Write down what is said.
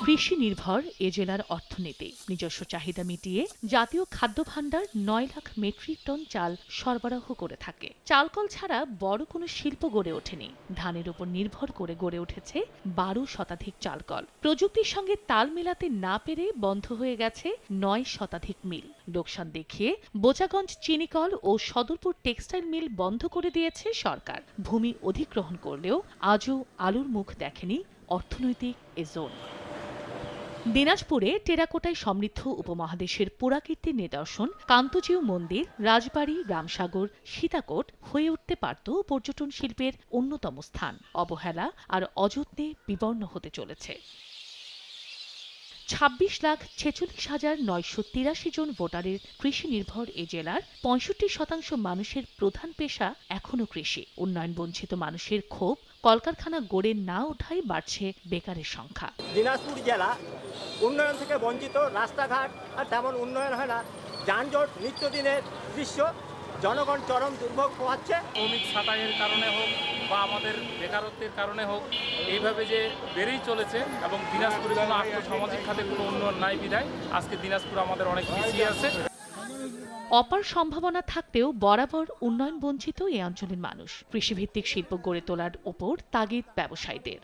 কৃষি নির্ভর এ জেলার অর্থনীতি। নিজস্ব চাহিদা মিটিয়ে জাতীয় খাদ্য ভাণ্ডার ৯ লাখ মেট্রিক টন চাল সরবরাহ করে থাকে। চালকল ছাড়া বড় কোনো শিল্প গড়ে ওঠেনি। ধানের উপর নির্ভর করে গড়ে উঠেছে ১২ শতাধিক চালকল। প্রযুক্তির সঙ্গে তাল মেলাতে না পেরে বন্ধ হয়ে গেছে ৯ শতাধিক মিল। লোকসান দেখিয়ে বোচাগঞ্জ চিনিকল ও সদরপুর টেক্সটাইল মিল বন্ধ করে দিয়েছে সরকার। ভূমি অধিগ্রহণ করলেও আজও আলোর মুখ দেখেনি অর্থনৈতিক এ জোন। দিনাজপুরে টেরাকোটায় সমৃদ্ধ উপমহাদেশের পুরাকীর্তির নিদর্শন কান্তজিউ মন্দির, রাজবাড়ী, রামসাগর, সীতাকোট হয়ে উঠতে পারত পর্যটন শিল্পের অন্যতম স্থান। অবহেলা আর অযত্নে বিবর্ণ হতে চলেছে। ২৬,৪৬,৯৮৩ জন ভোটারের কৃষি নির্ভর এ জেলার ৬৫% মানুষের প্রধান পেশা এখনো কৃষি। উন্নয়ন বঞ্চিত মানুষের ক্ষোভ, কলকারখানা গড়ে না ওঠায় বাড়ছে বেকারের সংখ্যা। দিনাজপুর জেলা উন্নয়ন থেকে বঞ্চিত, রাস্তাঘাট আর তেমন উন্নয়ন হয় না, যানজট নিত্যদিনের দৃশ্য, জনগণ চরম দুর্ভোগ পোহাচ্ছে। শ্রমিক ছাঁটাইয়ের কারণে হোক বা আমাদের বেকারত্বের কারণে হোক, এইভাবে যে বেড়েই চলেছে এবং দিনাজপুরে কোনো আর্থসামাজিক খাতে কোনো উন্নয়ন নাই বিধায় আজকে দিনাজপুর আমাদের অনেক পিছিয়ে আছে। অপার সম্ভাবনা থাকতেও বরাবর উন্নয়ন বঞ্চিত এ অঞ্চলের মানুষ। কৃষিভিত্তিক শিল্প গড়ে তোলার ওপর তাগিদ ব্যবসায়ীদের।